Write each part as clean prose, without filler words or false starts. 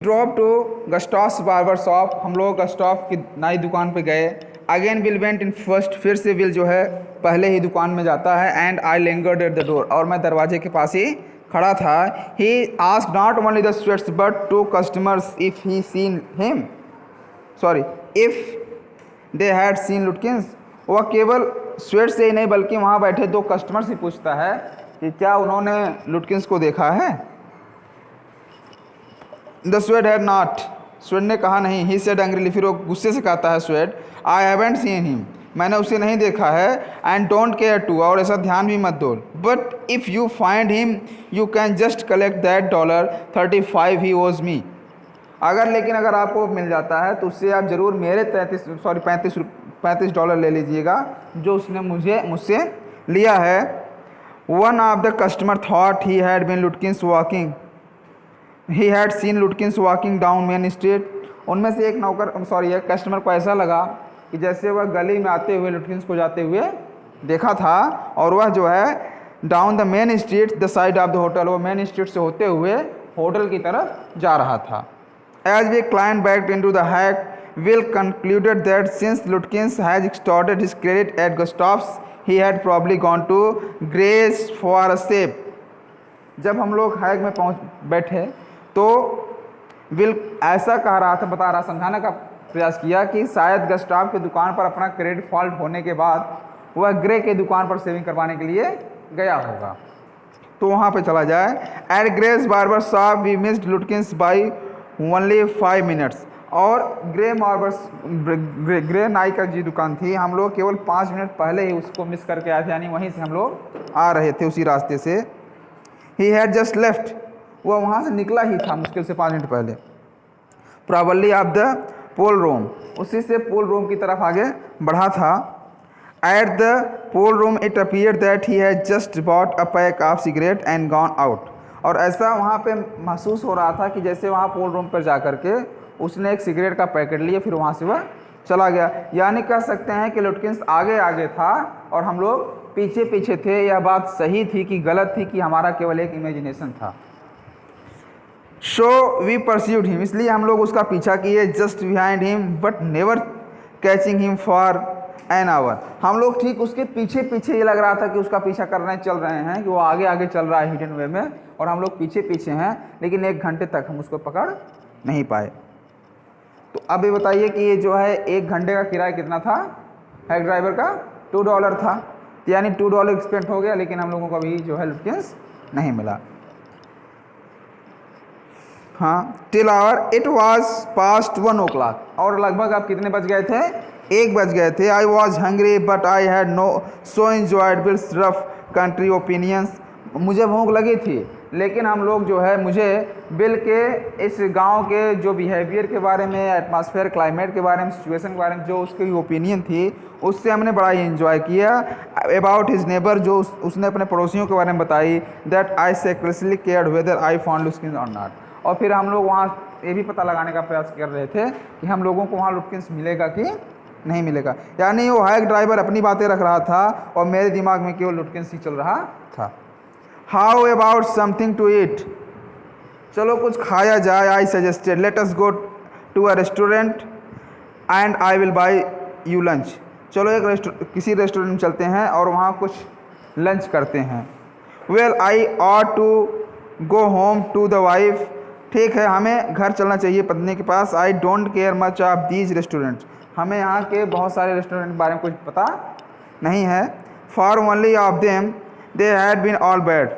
Drop to Gustav's barber shop. हम लोग Gustav की नई दुकान पे गए। Again will went in first, फिर से विल जो है पहले ही दुकान में जाता है। And I lingered at the door, और मैं दरवाजे के पास ही खड़ा था। He asked not only the Swedes but two customers if he seen him, sorry if they had seen Lutkins. वह केवल स्वेट से ही नहीं बल्कि वहाँ बैठे दो कस्टमर से पूछता है कि क्या उन्होंने लुटकिंस को देखा है। The sweat had not, sweat ने कहा नहीं। ही सेड एंग्रीली, फिर वो गुस्से से कहता है sweat, I haven't seen him, मैंने उसे नहीं देखा है। एंड डोंट केयर टू, और ऐसा ध्यान भी मत दो। But if you find him you can just collect that $35 ही ओज मी। लेकिन अगर आपको मिल जाता है तो उससे आप ज़रूर मेरे $35 ले लीजिएगा जो उसने मुझसे लिया है। One of the customer thought he had been Lutkins walking, he had seen Lutkins walking down main street. उनमें से एक कस्टमर को ऐसा लगा कि जैसे वह गली में आते हुए लुटकिंस को जाते हुए देखा था, और वह जो है down the main street the side of the hotel, वो मेन स्ट्रीट से होते हुए होटल की तरफ जा रहा था। As we climb back into the hack Will concluded that since Lutkins had extorted his credit at Gustav's, he had probably gone to Grace for a sip. जब हम लोग हैग में बैठे तो विल ऐसा बता रहा, समझाने का प्रयास किया कि शायद गस्टाव की दुकान पर अपना क्रेडिट फॉल्ट होने के बाद वह ग्रे के दुकान पर सेविंग करवाने के लिए गया होगा, तो वहाँ पे चला जाए। At Gray's barber shop we missed Lutkins by only 5 minutes. और ग्रे नाई का जी दुकान थी, हम लोग केवल 5 मिनट पहले ही उसको मिस करके आए थे, यानी वहीं से हम लोग आ रहे थे उसी रास्ते से। ही हैड जस्ट लेफ्ट, वह वहाँ से निकला ही था मुश्किल से 5 मिनट पहले। Probably off the pool room, उसी से पोल रूम की तरफ आगे बढ़ा था। At the pool room it appeared that he had just bought a pack of cigarette and gone out. और ऐसा वहाँ पे महसूस हो रहा था कि जैसे वहाँ पोल रूम पर जा करके उसने एक सिगरेट का पैकेट लिया, फिर वहाँ से वह चला गया। यानी कह सकते हैं कि लुटकिंस आगे आगे था और हम लोग पीछे पीछे थे। यह बात सही थी कि गलत थी कि हमारा केवल एक इमेजिनेशन था। सो वी परस्यूड हिम, इसलिए हम लोग उसका पीछा किए। Just behind him but never catching him for an hour, हम लोग ठीक उसके पीछे पीछे, ये लग रहा था कि उसका पीछा करने चल रहे हैं, कि वो आगे आगे चल रहा है हिडन वे में, और हम लोग पीछे पीछे हैं, लेकिन 1 घंटे तक हम उसको पकड़ नहीं पाए। तो अब ये बताइए कि ये जो है 1 घंटे का किराया कितना था हैक ड्राइवर का? $2 था, यानी $2 स्पेंड हो गया, लेकिन हम लोगों को अभी जो है लुटकिंस नहीं मिला। हाँ, till hour it was past 1 o'clock, और लगभग आप कितने बज गए थे? 1 बज गए थे। I was hungry but I had no so enjoyed Bill's rough country opinions, मुझे भूख लगी थी, लेकिन हम लोग जो है, मुझे बिल के इस गांव के जो बिहेवियर के बारे में, एटमॉस्फेयर, क्लाइमेट के बारे में, सिचुएशन के बारे में जो उसकी ओपिनियन थी, उससे हमने बड़ा ही इन्जॉय किया। अबाउट हिज नेबर, जो उसने अपने पड़ोसियों के बारे में बताई। That I secretly cared whether I found Lutkins और नॉट, और फिर हम लोग वहाँ ये भी पता लगाने का प्रयास कर रहे थे कि हम लोगों को वहाँ लुटकिंस मिलेगा कि नहीं मिलेगा। यानी वो हैक ड्राइवर अपनी बातें रख रहा था और मेरे दिमाग में केवल लुटकिंस ही चल रहा था। How about something to eat, चलो कुछ खाया जाए। I suggested let us go to a restaurant and I will buy you lunch, चलो किसी रेस्टोरेंट में चलते हैं और वहाँ कुछ लंच करते हैं। Well I ought to go home to the wife, ठीक है हमें घर चलना चाहिए पत्नी के पास। I don't care much of these restaurants, हमें यहाँ के बहुत सारे रेस्टोरेंट के बारे में कुछ पता नहीं है। Four only of them they had been all bad,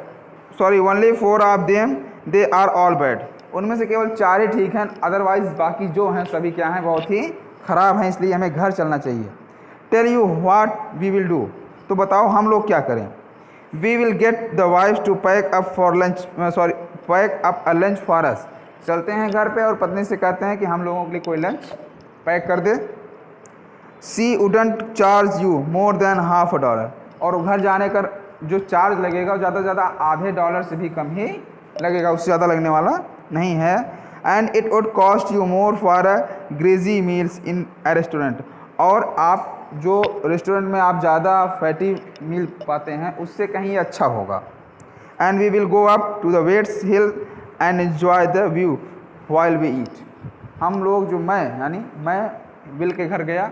sorry only 4 of them they are all bad, उनमें से केवल 4 ही ठीक हैं, अदरवाइज बाकी जो हैं सभी क्या हैं, बहुत ही ख़राब हैं, इसलिए हमें घर चलना चाहिए। Tell you what we will do, तो बताओ हम लोग क्या करें। We will get the wife to pack up for lunch, pack up a lunch for us, चलते हैं घर पे और पत्नी से कहते हैं कि हम लोगों के लिए कोई लंच पैक कर दे। She wouldn't charge you more than $50, और घर जाने का जो चार्ज लगेगा वो ज़्यादा से ज़्यादा $0.50 से भी कम ही लगेगा, उससे ज़्यादा लगने वाला नहीं है। And it would cost you more for a greasy meals in a restaurant, और आप जो रेस्टोरेंट में आप ज़्यादा फैटी मील पाते हैं उससे कहीं अच्छा होगा। And we will go up to the Wetts Hill and enjoy the view, while we eat। हम लोग जो मैं यानी मैं बिल के घर गया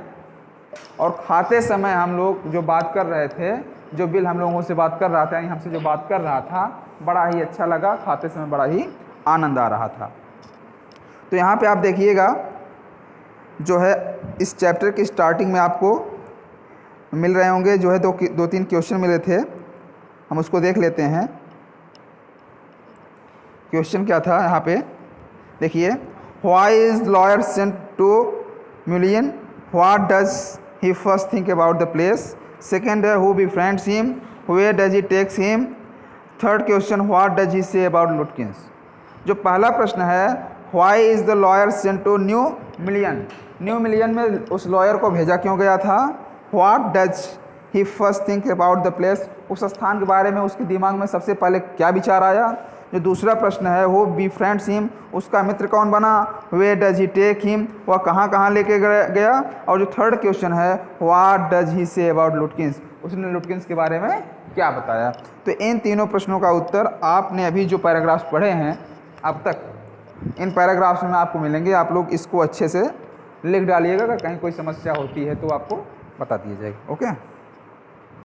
और खाते समय हम लोग जो बात कर रहे थे, जो बिल हम लोगों से बात कर रहा था यानी हमसे जो बात कर रहा था, बड़ा ही अच्छा लगा, खाते समय बड़ा ही आनंद आ रहा था। तो यहाँ पे आप देखिएगा जो है इस चैप्टर की स्टार्टिंग में आपको मिल रहे होंगे जो है दो तीन क्वेश्चन मिले थे, हम उसको देख लेते हैं। क्वेश्चन क्या था यहाँ पे देखिए, why is lawyer sent to million, what does he first think about the place, second है who befriends him, where does he takes him, third question what does he say about Lutkins. जो पहला प्रश्न है why is the lawyer sent to new million, new million में उस lawyer को भेजा क्यों गया था, what does he first think about the place, उस स्थान के बारे में उसके दिमाग में सबसे पहले क्या विचार आया। जो दूसरा प्रश्न है वो बी फ्रेंड्स हिम, उसका मित्र कौन बना, वे डज ही टेक हिम, वह कहाँ कहाँ लेके गया। और जो थर्ड क्वेश्चन है what does he say about लुटकिंस, उसने लुटकिंस के बारे में क्या बताया। तो इन तीनों प्रश्नों का उत्तर आपने अभी जो पैराग्राफ्स पढ़े हैं अब तक, इन पैराग्राफ्स में आपको मिलेंगे। आप लोग इसको अच्छे से लिख डालिएगा, अगर कहीं कोई समस्या होती है तो आपको बता दिया जाएगा। ओके।